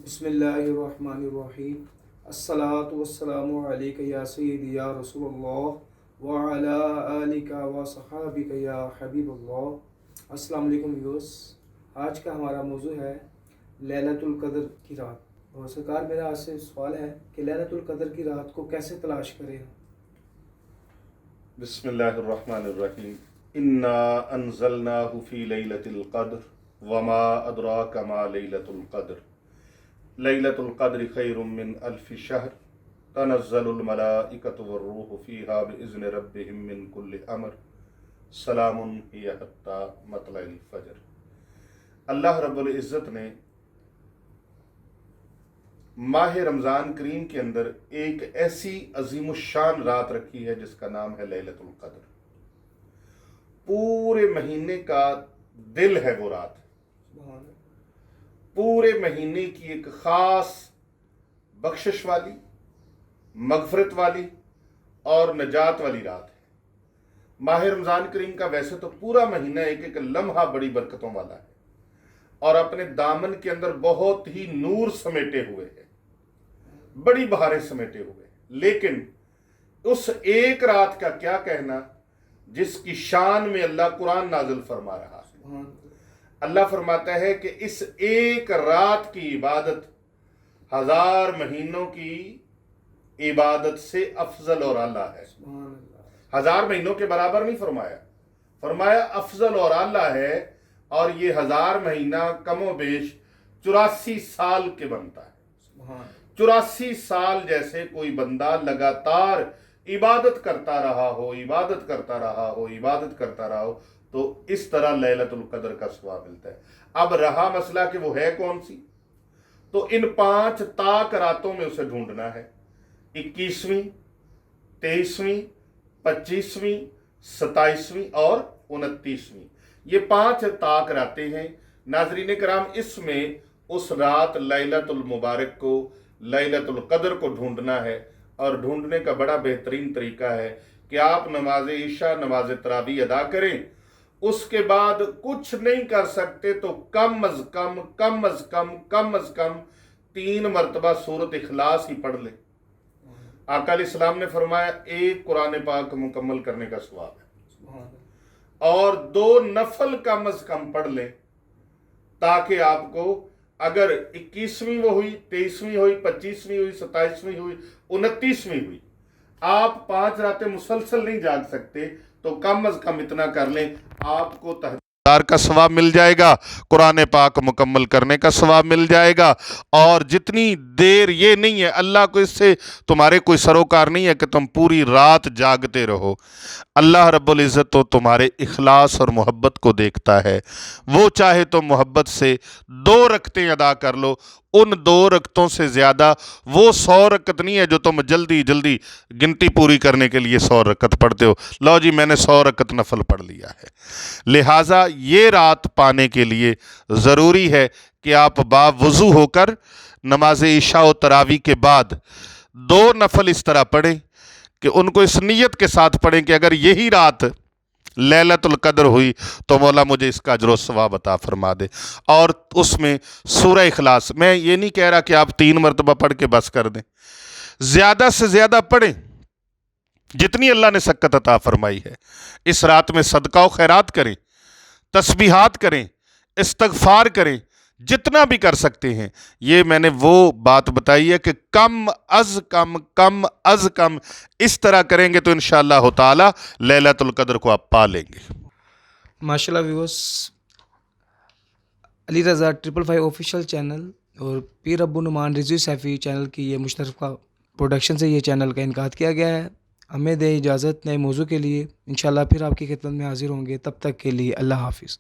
بسم اللہ الرحمن الرحیم الصلاۃ والسلام علیک یا سیدی یا رسول اللہ وعلی آلک و صحابک یا حبیب اللہ۔ السلام علیکم ویورس، آج کا ہمارا موضوع ہے لیلۃ القدر کی رات۔ اور سرکار میرا آج سے سوال ہے کہ لیلۃ القدر کی رات کو کیسے تلاش کریں؟ بسم اللہ الرحمن الرحیم انا انزلناہ فی لیلۃ القدر وما ادراک ما لیلۃ القدر لیلۃ القدر خیر من الف شہر تنزل الملائکۃ والروح فیہا باذن ربہم من کل امر سلام ہی حتی مطلع الفجر۔ اللہ رب العزت نے ماہ رمضان کریم کے اندر ایک ایسی عظیم الشان رات رکھی ہے جس کا نام ہے لیلۃ القدر۔ پورے مہینے کا دل ہے وہ رات، پورے مہینے کی ایک خاص بخشش والی، مغفرت والی اور نجات والی رات ہے۔ ماہ رمضان کریم کا ویسے تو پورا مہینہ ایک ایک لمحہ بڑی برکتوں والا ہے اور اپنے دامن کے اندر بہت ہی نور سمیٹے ہوئے ہے، بڑی بہاریں سمیٹے ہوئے، لیکن اس ایک رات کا کیا کہنا جس کی شان میں اللہ قرآن نازل فرما رہا ہے۔ اللہ فرماتا ہے کہ اس ایک رات کی عبادت 1000 مہینوں کی عبادت سے افضل اور اعلیٰ ہے۔ 1000 مہینوں کے برابر نہیں فرمایا، فرمایا افضل اور اعلیٰ ہے، اور یہ 1000 مہینہ کم و بیش 84 سال کے بنتا ہے۔ 84 سال جیسے کوئی بندہ لگاتار عبادت کرتا رہا ہو، عبادت کرتا رہا ہو، عبادت کرتا رہا ہو، تو اس طرح لیلۃ القدر کا ثواب ملتا ہے۔ اب رہا مسئلہ کہ وہ ہے کون سی، تو ان 5 طاق راتوں میں اسے ڈھونڈنا ہے۔ 21ویں، 23ویں، 25ویں، 27ویں اور 29ویں، یہ 5 طاق راتیں ہیں۔ ناظرین کرام، اس میں اس رات لیلۃ المبارک کو، لیلۃ القدر کو ڈھونڈنا ہے، اور ڈھونڈنے کا بڑا بہترین طریقہ ہے کہ آپ نماز عشاء، نماز تراویح ادا کریں، اس کے بعد کچھ نہیں کر سکتے تو کم از کم 3 مرتبہ سورۃ اخلاص ہی پڑھ لیں۔ آقا علیہ السلام نے فرمایا ایک قرآن پاک مکمل کرنے کا ثواب ہے، اور 2 نفل کم از کم پڑھ لیں، تاکہ آپ کو اگر 21ویں وہ ہوئی، 23ویں ہوئی، 25ویں ہوئی، 27ویں ہوئی، 29ویں ہوئی، آپ 5 راتیں مسلسل نہیں جاگ سکتے تو کم از کم اتنا کر لیں، آپ کو تہجد کا ثواب مل جائے گا، قرآن پاک مکمل کرنے کا ثواب مل جائے گا۔ اور جتنی دیر، یہ نہیں ہے اللہ کو اس سے تمہارے کوئی سروکار نہیں ہے کہ تم پوری رات جاگتے رہو۔ اللہ رب العزت تو تمہارے اخلاص اور محبت کو دیکھتا ہے، وہ چاہے تو محبت سے 2 رکعتیں ادا کر لو، ان 2 رکعتوں سے زیادہ وہ 100 رکعت نہیں ہے جو تم جلدی جلدی گنتی پوری کرنے کے لیے 100 رکعت پڑھتے ہو۔ لو جی میں نے 100 رکعت نفل پڑھ لیا ہے۔ لہٰذا یہ رات پانے کے لیے ضروری ہے کہ آپ باوضو ہو کر نماز عشاء و تراویح کے بعد 2 نفل اس طرح پڑھیں کہ ان کو اس نیت کے ساتھ پڑھیں کہ اگر یہی رات لیلۃ القدر ہوئی تو مولا مجھے اس کا اجر و ثواب عطا فرما دے۔ اور اس میں سورہ اخلاص، میں یہ نہیں کہہ رہا کہ آپ 3 مرتبہ پڑھ کے بس کر دیں، زیادہ سے زیادہ پڑھیں جتنی اللہ نے سکت عطا فرمائی ہے۔ اس رات میں صدقہ و خیرات کریں، تسبیحات کریں، استغفار کریں، جتنا بھی کر سکتے ہیں۔ یہ میں نے وہ بات بتائی ہے کہ کم از کم اس طرح کریں گے تو انشاءاللہ تعالی لیلۃ القدر کو آپ پا لیں گے۔ ماشاءاللہ viewers, Ali Raza 555 official channel اور پیر ابو نعمان رضوی سیفی چینل کی یہ مشترکہ پروڈکشن سے یہ چینل کا انعقاد کیا گیا ہے۔ ہمیں دیں اجازت نئے موضوع کے لیے، انشاءاللہ پھر آپ کی خدمت میں حاضر ہوں گے۔ تب تک کے لیے اللہ حافظ۔